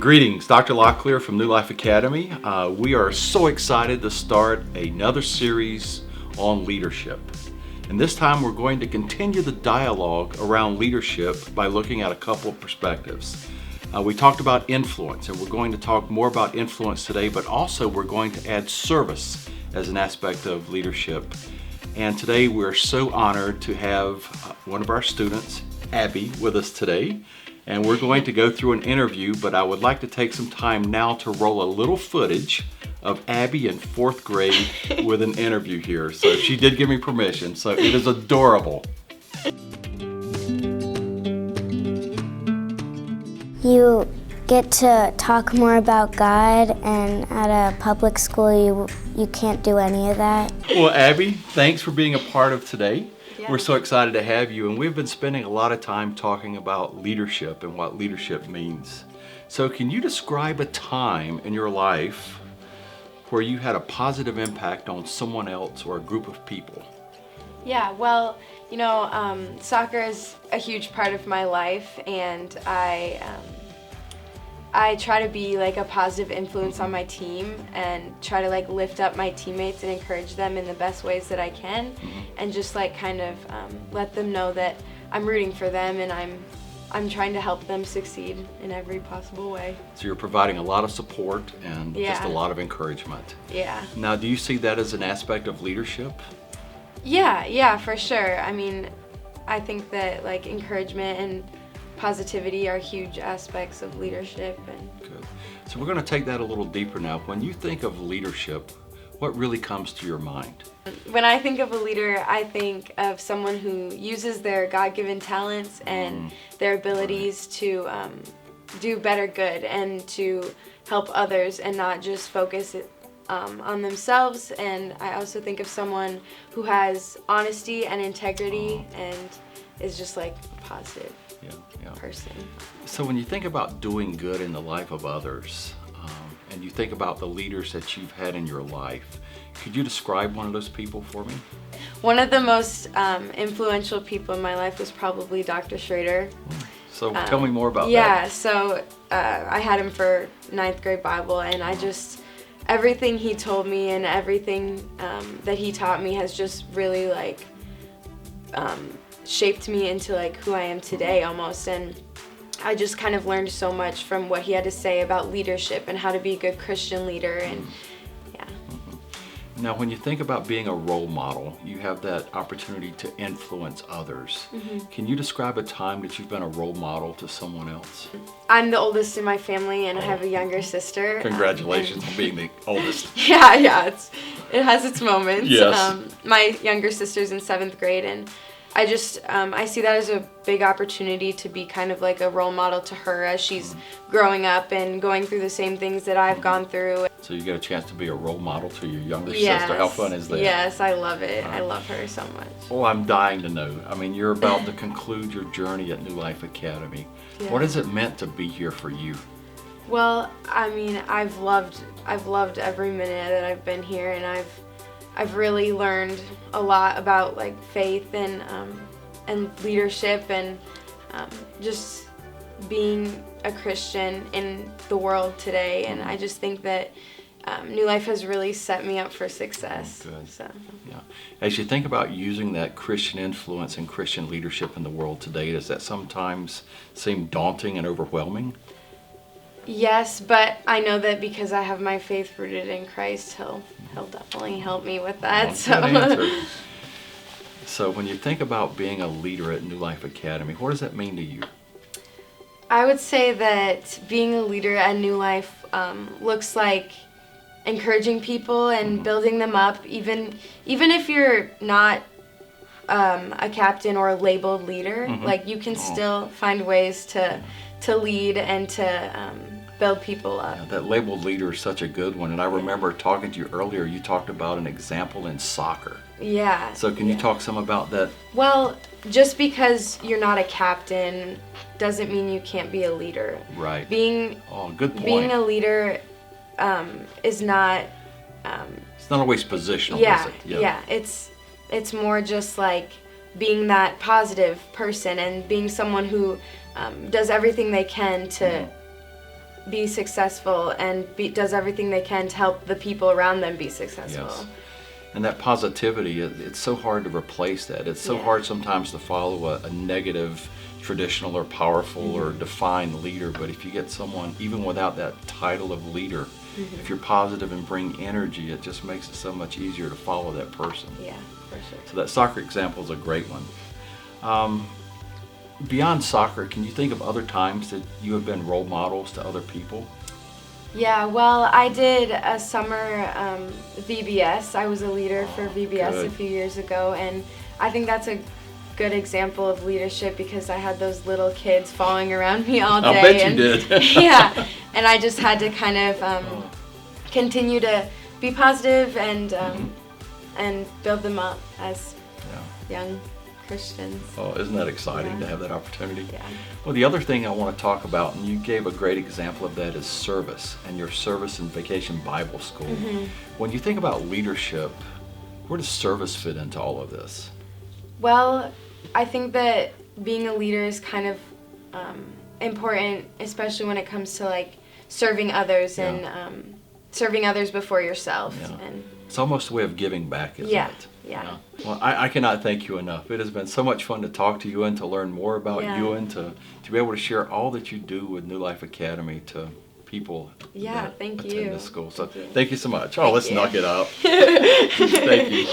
Greetings, Dr. Locklear from New Life Academy. We are so excited to start another series on leadership. And this time we're going to continue the dialogue around leadership by looking at a couple of perspectives. We talked about influence, and we're going to talk more about influence today, but also we're going to add service as an aspect of leadership. And today we're so honored to have one of our students, Abby, with us today. And we're going to go through an interview, but I would like to take some time now to roll a little footage of Abby in 4th grade with an interview here. So she did give me permission, so it is adorable. You get to talk more about God, and at a public school you can't do any of that. Well, Abby, thanks for being a part of today. Yeah. We're so excited to have you, and we've been spending a lot of time talking about leadership and what leadership means. So can you describe a time in your life where you had a positive impact on someone else or a group of people? Yeah, well, soccer is a huge part of my life, and I try to be like a positive influence on my team and try to like lift up my teammates and encourage them in the best ways that I can, and just like kind of let them know that I'm rooting for them and I'm trying to help them succeed in every possible way. So you're providing a lot of support and just a Yeah. lot of encouragement. Yeah. Now, do you see that as an aspect of leadership? Yeah, for sure. I mean, I think that like encouragement and positivity are huge aspects of leadership. And Good. So we're going to take that a little deeper now. When you think of leadership, what really comes to your mind? when I think of a leader, I think of someone who uses their God-given talents and their abilities to do better good and to help others and not just focus on themselves. And I also think of someone who has honesty and integrity and is just like a positive person. So when you think about doing good in the life of others, and you think about the leaders that you've had in your life, could you describe one of those people for me? One of the most influential people in my life was probably Dr. Schrader. So tell me more about that. Yeah, so I had him for 9th grade Bible, and everything he told me and everything that he taught me has just really like shaped me into like who I am today almost. And I just kind of learned so much from what he had to say about leadership and how to be a good Christian leader. And Now, when you think about being a role model, you have that opportunity to influence others. Can you describe a time that you've been a role model to someone else? I'm the oldest in my family, and I have a younger sister. Congratulations on being the oldest. Yeah, it has its moments. Yes. My younger sister's in 7th grade, and I see that as a big opportunity to be kind of like a role model to her as she's growing up and going through the same things that I've gone through. So you get a chance to be a role model to your younger Yes. sister. How fun is that? Yes, I love it. I love her so much. Oh, I'm dying to know. I mean, you're about to conclude your journey at New Life Academy. Yeah. What has it meant to be here for you? Well, I mean, I've loved every minute that I've been here, and I've really learned a lot about like faith and leadership and just being a Christian in the world today. And I just think that New Life has really set me up for success. Oh, good. So. Yeah. As you think about using that Christian influence and Christian leadership in the world today, does that sometimes seem daunting and overwhelming? Yes, but I know that because I have my faith rooted in Christ, He'll definitely help me with that. Good answer. So when you think about being a leader at New Life Academy, what does that mean to you? I would say that being a leader at New Life looks like encouraging people and building them up, even if you're not a captain or a labeled leader. Like you can still find ways to lead and to build people up. Yeah, that labeled leader is such a good one. And I remember talking to you earlier, you talked about an example in soccer. Yeah. So can you talk some about that? Well, just because you're not a captain doesn't mean you can't be a leader. Right. Good point. Being a leader is not... it's not always positional, yeah, is it? Yeah. It's more just like being that positive person and being someone who does everything they can to be successful and does everything they can to help the people around them be successful. Yes. And that positivity, it's so hard to replace that. It's so Yeah. hard sometimes to follow a negative, traditional or powerful or defined leader. But if you get someone, even without that title of leader, if you're positive and bring energy, it just makes it so much easier to follow that person. Yeah, for sure. So that soccer example is a great one. Beyond soccer, can you think of other times that you have been role models to other people? Yeah, well, I did a summer VBS. I was a leader for VBS good. a few years ago, and I think that's a good example of leadership because I had those little kids following around me all day. I bet you and, did. Yeah, and I just had to kind of continue to be positive and build them up as Yeah. young Christians. Oh, isn't that exciting Yeah. to have that opportunity? Yeah. Well, the other thing I want to talk about, and you gave a great example of that, is service and your service in Vacation Bible School. When you think about leadership, where does service fit into all of this? Well, I think that being a leader is kind of important, especially when it comes to like serving others and serving others before yourself. Yeah. And It's almost a way of giving back, isn't Yeah, it? yeah. Well, I cannot thank you enough. It has been so much fun to talk to you and to learn more about Yeah. you and to be able to share all that you do with New Life Academy to people Yeah, that thank attend you. this school. So Thank you. thank you so much. Oh, Thank let's you. knock it up. Thank you.